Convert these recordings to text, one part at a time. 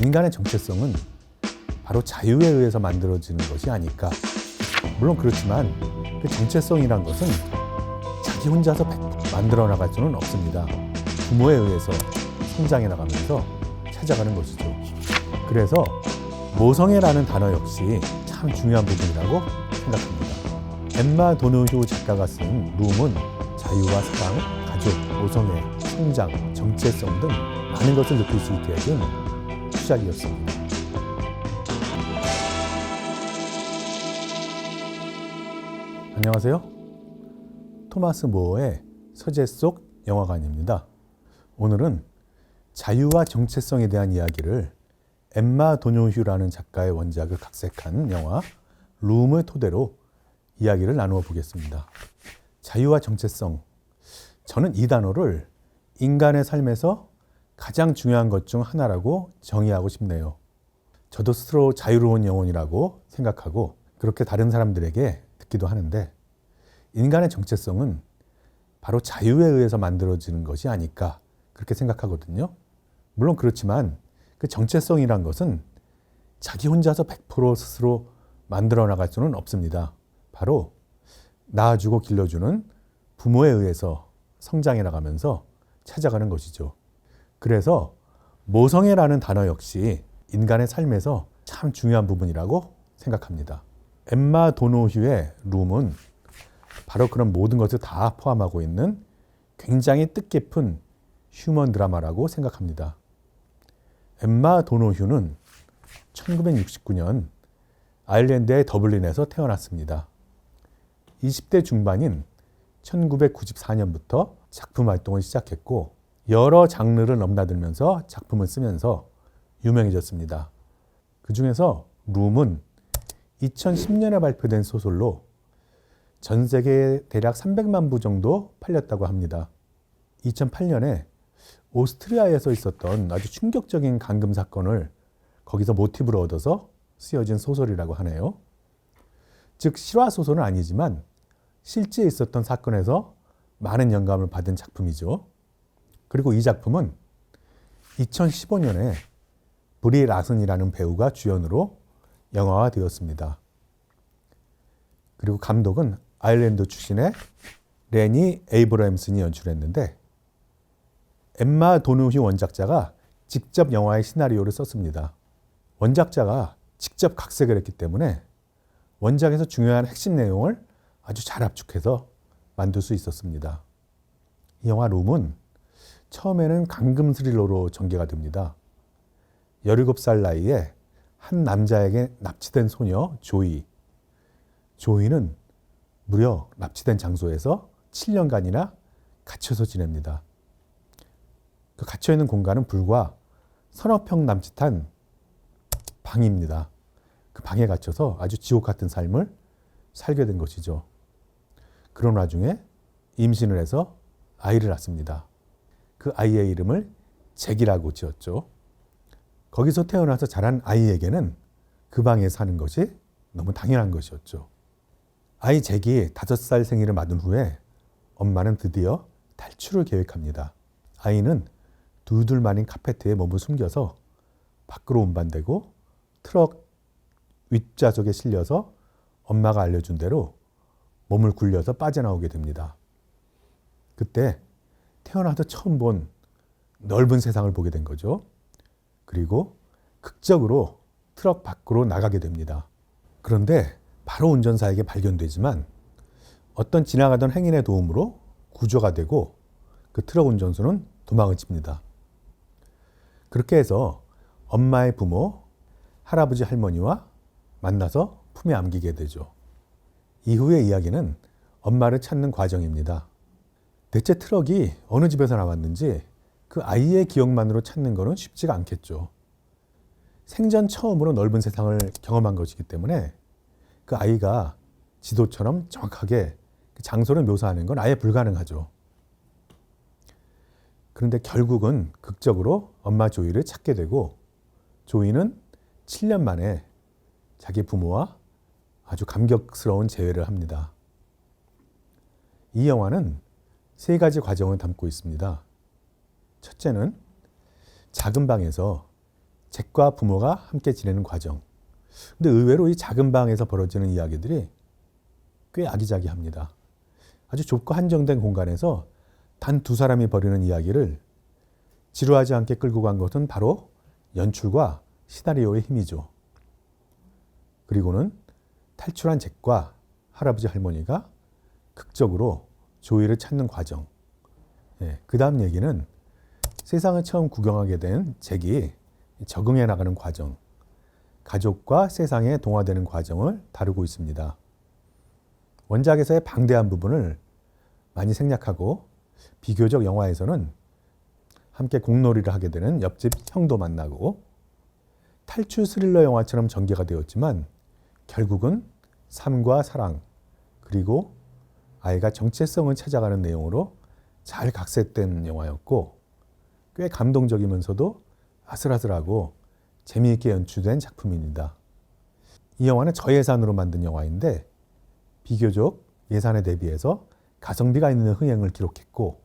인간의 정체성은 바로 자유에 의해서 만들어지는 것이 아닐까. 물론 그렇지만 그 정체성이란 것은 자기 혼자서 100% 만들어 나갈 수는 없습니다. 부모에 의해서 성장해 나가면서 찾아가는 것이죠. 그래서 모성애라는 단어 역시 참 중요한 부분이라고 생각합니다. 엠마 도노휴 작가가 쓴 룸은 자유와 사랑, 가족, 모성애, 성장, 정체성 등 많은 것을 느낄 수 있게 해준 시작이었습니다. 안녕하세요. 토마스 모어의 서재 속 영화관입니다. 오늘은 자유와 정체성에 대한 이야기를 엠마 도노휴라는 작가의 원작을 각색한 영화 룸을 토대로 이야기를 나누어 보겠습니다. 자유와 정체성. 저는 이 단어를 인간의 삶에서 가장 중요한 것 중 하나라고 정의하고 싶네요. 저도 스스로 자유로운 영혼이라고 생각하고 그렇게 다른 사람들에게 듣기도 하는데, 인간의 정체성은 바로 자유에 의해서 만들어지는 것이 아닐까 그렇게 생각하거든요. 물론 그렇지만 그 정체성이란 것은 자기 혼자서 100% 스스로 만들어 나갈 수는 없습니다. 바로 낳아주고 길러주는 부모에 의해서 성장해 나가면서 찾아가는 것이죠. 그래서 모성애라는 단어 역시 인간의 삶에서 참 중요한 부분이라고 생각합니다. 엠마 도노휴의 룸은 바로 그런 모든 것을 다 포함하고 있는 굉장히 뜻깊은 휴먼 드라마라고 생각합니다. 엠마 도노휴는 1969년 아일랜드의 더블린에서 태어났습니다. 20대 중반인 1994년부터 작품 활동을 시작했고 여러 장르를 넘나들면서 작품을 쓰면서 유명해졌습니다. 그 중에서 룸은 2010년에 발표된 소설로 전 세계에 대략 300만 부 정도 팔렸다고 합니다. 2008년에 오스트리아에서 있었던 아주 충격적인 감금 사건을 거기서 모티브로 얻어서 쓰여진 소설이라고 하네요. 즉 실화 소설은 아니지만 실제 있었던 사건에서 많은 영감을 받은 작품이죠. 그리고 이 작품은 2015년에 브리 라슨이라는 배우가 주연으로 영화화되었습니다. 그리고 감독은 아일랜드 출신의 레니 에이브러햄슨이 연출했는데, 엠마 도노휴 원작자가 직접 영화의 시나리오를 썼습니다. 원작자가 직접 각색을 했기 때문에 원작에서 중요한 핵심 내용을 아주 잘 압축해서 만들 수 있었습니다. 이 영화 룸은 처음에는 감금 스릴러로 전개가 됩니다. 17살 나이에 한 남자에게 납치된 소녀 조이. 조이는 무려 납치된 장소에서 7년간이나 갇혀서 지냅니다. 그 갇혀있는 공간은 불과 서너 평 남짓한 방입니다. 그 방에 갇혀서 아주 지옥 같은 삶을 살게 된 것이죠. 그런 와중에 임신을 해서 아이를 낳습니다. 그 아이의 이름을 잭이라고 지었죠. 거기서 태어나서 자란 아이에게는 그 방에 사는 것이 너무 당연한 것이었죠. 아이 잭이 5살 생일을 맞은 후에 엄마는 드디어 탈출을 계획합니다. 아이는 둘둘 말인 카페트에 몸을 숨겨서 밖으로 운반되고 트럭 윗좌석에 실려서 엄마가 알려준 대로 몸을 굴려서 빠져나오게 됩니다. 그때 태어나서 처음 본 넓은 세상을 보게 된 거죠. 그리고 극적으로 트럭 밖으로 나가게 됩니다. 그런데 바로 운전사에게 발견되지만 어떤 지나가던 행인의 도움으로 구조가 되고 그 트럭 운전수는 도망을 칩니다. 그렇게 해서 엄마의 부모, 할아버지 할머니와 만나서 품에 안기게 되죠. 이후의 이야기는 엄마를 찾는 과정입니다. 대체 트럭이 어느 집에서 나왔는지 그 아이의 기억만으로 찾는 것은 쉽지가 않겠죠. 생전 처음으로 넓은 세상을 경험한 것이기 때문에 그 아이가 지도처럼 정확하게 그 장소를 묘사하는 건 아예 불가능하죠. 그런데 결국은 극적으로 엄마 조이를 찾게 되고, 조이는 7년 만에 자기 부모와 아주 감격스러운 재회를 합니다. 이 영화는 3가지 과정을 담고 있습니다. 첫째는 작은 방에서 잭과 부모가 함께 지내는 과정. 근데 의외로 이 작은 방에서 벌어지는 이야기들이 꽤 아기자기합니다. 아주 좁고 한정된 공간에서 단 두 사람이 벌이는 이야기를 지루하지 않게 끌고 간 것은 바로 연출과 시나리오의 힘이죠. 그리고는 탈출한 잭과 할아버지 할머니가 극적으로 조이를 찾는 과정. 그 다음 얘기는 세상을 처음 구경하게 된 잭이 적응해 나가는 과정, 가족과 세상에 동화되는 과정을 다루고 있습니다. 원작에서의 방대한 부분을 많이 생략하고 비교적 영화에서는 함께 공놀이를 하게 되는 옆집 형도 만나고 탈출 스릴러 영화처럼 전개가 되었지만 결국은 삶과 사랑 그리고 아이가 정체성을 찾아가는 내용으로 잘 각색된 영화였고 꽤 감동적이면서도 아슬아슬하고 재미있게 연출된 작품입니다. 이 영화는 저예산으로 만든 영화인데 비교적 예산에 대비해서 가성비가 있는 흥행을 기록했고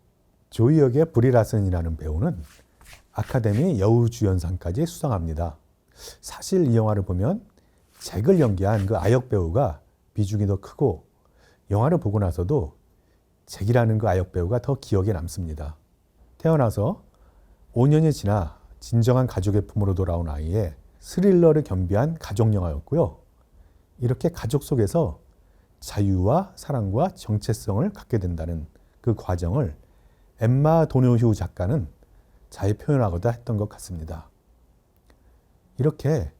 조이 역의 브리 라슨이라는 배우는 아카데미 여우주연상까지 수상합니다. 사실 이 영화를 보면 잭을 연기한 그 아역 배우가 비중이 더 크고 영화를 보고 나서도 잭이라는 그 아역 배우가 더 기억에 남습니다. 태어나서 5년이 지나 진정한 가족의 품으로 돌아온 아이의 스릴러를 겸비한 가족 영화였고요. 이렇게 가족 속에서 자유와 사랑과 정체성을 갖게 된다는 그 과정을 엠마 도노휴 작가는 잘 표현하고자 했던 것 같습니다. 이렇게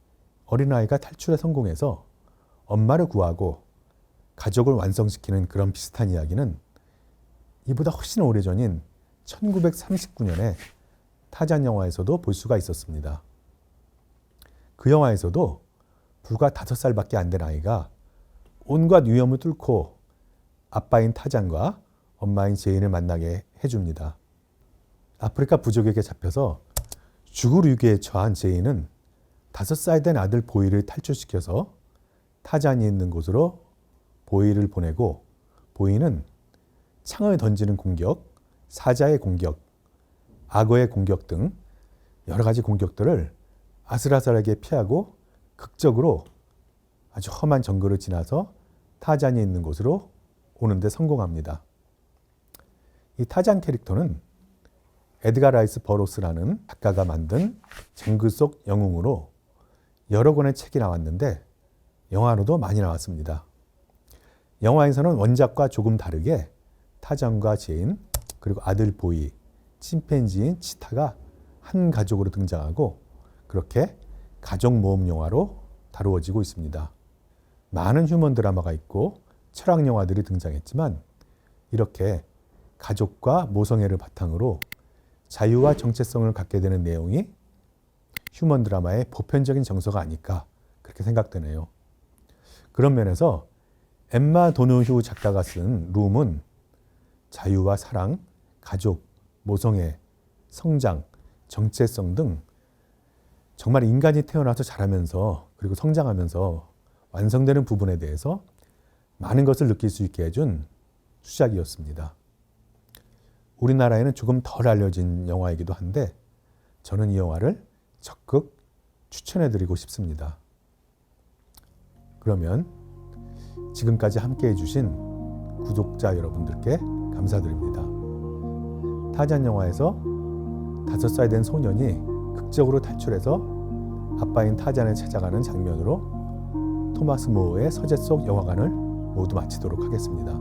어린아이가 탈출에 성공해서 엄마를 구하고 가족을 완성시키는 그런 비슷한 이야기는 이보다 훨씬 오래전인 1939년에 타잔 영화에서도 볼 수가 있었습니다. 그 영화에서도 불과 5살밖에 안 된 아이가 온갖 위험을 뚫고 아빠인 타잔과 엄마인 제인을 만나게 해줍니다. 아프리카 부족에게 잡혀서 죽을 위기에 처한 제인은 5살 된 아들 보이를 탈출시켜서 타잔이 있는 곳으로 보이를 보내고 보이는 창을 던지는 공격, 사자의 공격, 악어의 공격 등 여러 가지 공격들을 아슬아슬하게 피하고 극적으로 아주 험한 정글을 지나서 타잔이 있는 곳으로 오는데 성공합니다. 이 타잔 캐릭터는 에드가 라이스 버로스라는 작가가 만든 정글 속 영웅으로 여러 권의 책이 나왔는데 영화로도 많이 나왔습니다. 영화에서는 원작과 조금 다르게 타잔과 제인 그리고 아들 보이, 침팬지인 치타가 한 가족으로 등장하고 그렇게 가족 모험 영화로 다루어지고 있습니다. 많은 휴먼 드라마가 있고 철학 영화들이 등장했지만 이렇게 가족과 모성애를 바탕으로 자유와 정체성을 갖게 되는 내용이 휴먼 드라마의 보편적인 정서가 아닐까 그렇게 생각되네요. 그런 면에서 엠마 도노휴 작가가 쓴 룸은 자유와 사랑, 가족, 모성애, 성장, 정체성 등 정말 인간이 태어나서 자라면서 그리고 성장하면서 완성되는 부분에 대해서 많은 것을 느낄 수 있게 해준 수작이었습니다. 우리나라에는 조금 덜 알려진 영화이기도 한데 저는 이 영화를 적극 추천해드리고 싶습니다. 그러면 지금까지 함께 해주신 구독자 여러분들께 감사드립니다. 타잔 영화에서 5살 된 소년이 극적으로 탈출해서 아빠인 타잔을 찾아가는 장면으로 토마스 모어의 서재 속 영화관을 모두 마치도록 하겠습니다.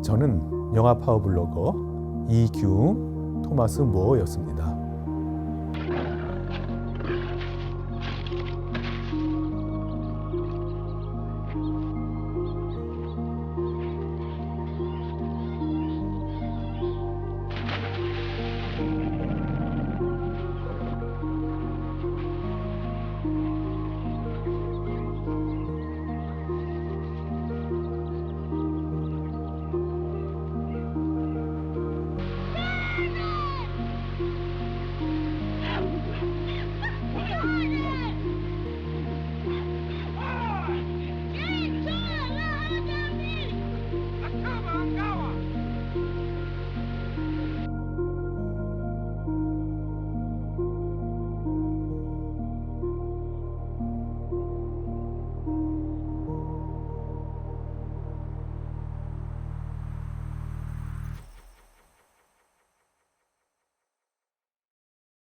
저는 영화 파워 블로거 이규웅 토마스 모어였습니다.